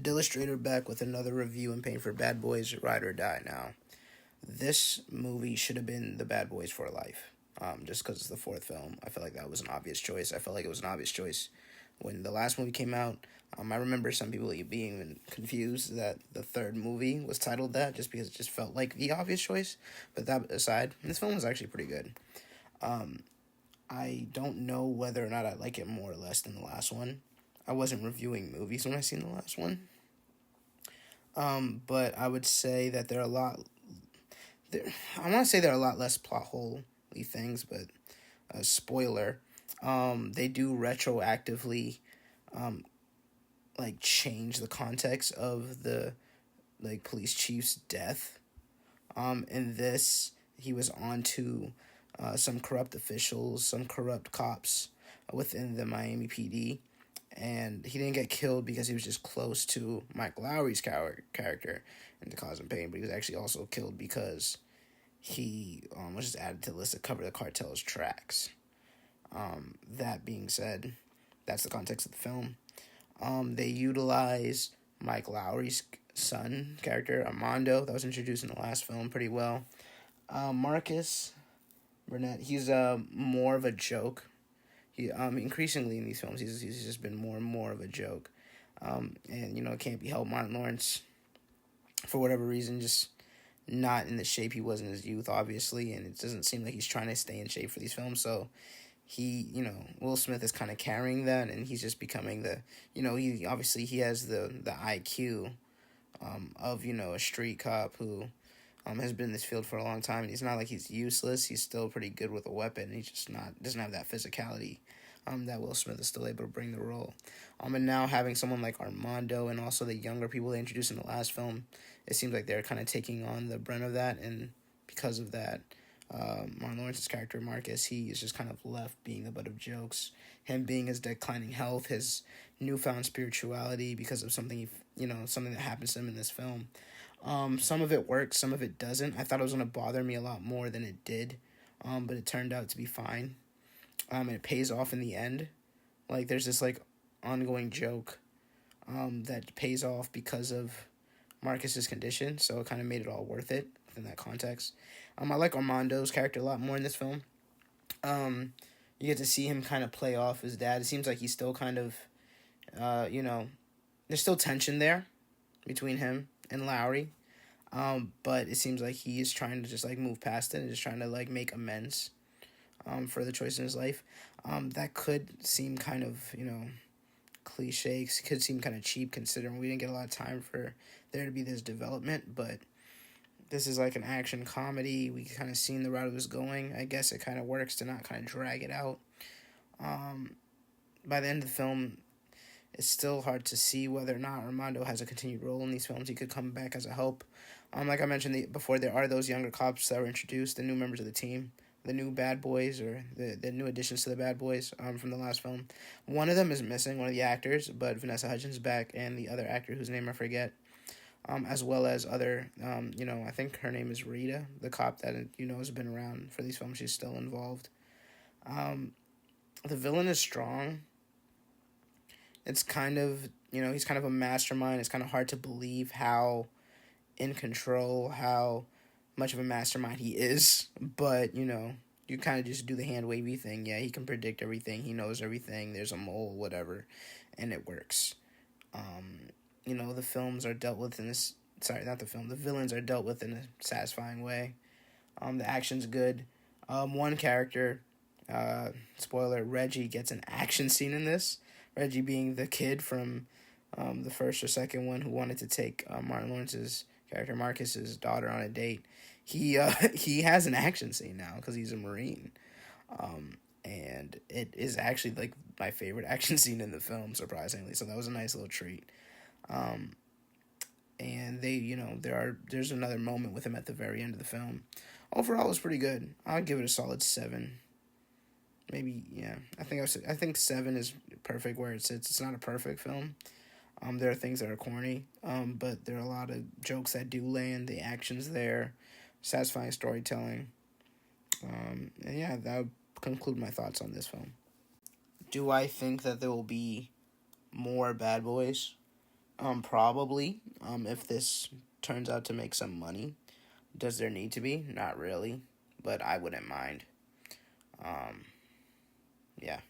Adillustrator back with another review and pain for Bad Boys Ride or Die. Now, this movie should have been the Bad Boys for Life. Just because it's the fourth film, I feel like that was an obvious choice. I felt like it was an obvious choice when the last movie came out. I remember some people being confused that the third movie was titled that just because it just felt like the obvious choice. But that aside, this film was actually pretty good. I don't know whether or not I like it more or less than the last one. I wasn't reviewing movies when I seen the last one. But I would say that there are a lot. I want to say there are a lot less plot hole things, but spoiler, they do retroactively, change the context of the police chief's death. In this, he was on to some corrupt officials, some corrupt cops within the Miami PD. And he didn't get killed because he was just close to Mike Lowry's character and to cause him pain, but he was actually also killed because he was just added to the list to cover the cartel's tracks. That being said, that's the context of the film. They utilize Mike Lowry's son character, Armando, that was introduced in the last film pretty well. Marcus Burnett, he's more of a joke. He increasingly in these films, he's just been more and more of a joke. And, it can't be helped. Martin Lawrence, for whatever reason, just not in the shape he was in his youth, obviously, and it doesn't seem like he's trying to stay in shape for these films, so he, Will Smith is kind of carrying that, and he's just becoming the, he has the IQ of, a street cop who has been in this field for a long time, and he's not like he's useless. He's still pretty good with a weapon. He's just doesn't have that physicality that Will Smith is still able to bring the role. And now having someone like Armando and also the younger people they introduced in the last film, it seems like they're kind of taking on the brunt of that, and because of that, Martin Lawrence's character, Marcus, he is just kind of left being the butt of jokes. Him being his declining health, his newfound spirituality because of something, something that happens to him in this film. Some of it works, some of it doesn't. I thought it was going to bother me a lot more than it did, but it turned out to be fine. And it pays off in the end. There's this, ongoing joke that pays off because of Marcus's condition, so it kind of made it all worth it within that context. I like Armando's character a lot more in this film. You get to see him kind of play off his dad. It seems like he's still kind of, there's still tension there between him and Lowry, but it seems like he is trying to just move past it and just trying to make amends for the choice in his life. That could seem kind of cliche, could seem kind of cheap considering we didn't get a lot of time for there to be this development, but this is an action comedy. We kind of seen the route it was going. I guess it kind of works to not kind of drag it out. By the end of the film, it's still hard to see whether or not Armando has a continued role in these films. He could come back as a help. Like I mentioned before, there are those younger cops that were introduced, the new members of the team, the new bad boys, or the new additions to the bad boys from the last film. One of them is missing, one of the actors, but Vanessa Hudgens is back, and the other actor whose name I forget, as well as other, I think her name is Rita, the cop that, has been around for these films. She's still involved. The villain is strong. It's kind of, he's kind of a mastermind. It's kind of hard to believe how in control, how much of a mastermind he is. But, you kind of just do the hand wavy thing. Yeah, he can predict everything. He knows everything. There's a mole, whatever. And it works. The films are dealt with in this... Sorry, not the film. The villains are dealt with in a satisfying way. The action's good. One character, spoiler, Reggie gets an action scene in this. Reggie being the kid from the first or second one who wanted to take Martin Lawrence's character Marcus's daughter on a date. He has an action scene now because he's a Marine, and it is actually my favorite action scene in the film, surprisingly. So that was a nice little treat. And they, there's another moment with him at the very end of the film. Overall, it was pretty good. I'd give it a solid 7. Maybe, yeah. I think 7 is perfect where it sits. It's not a perfect film. There are things that are corny, but there are a lot of jokes that do land. The action's there, satisfying storytelling. And yeah, that would conclude my thoughts on this film. Do I think that there will be more Bad Boys? Probably. If this turns out to make some money. Does there need to be? Not really, but I wouldn't mind. Yeah.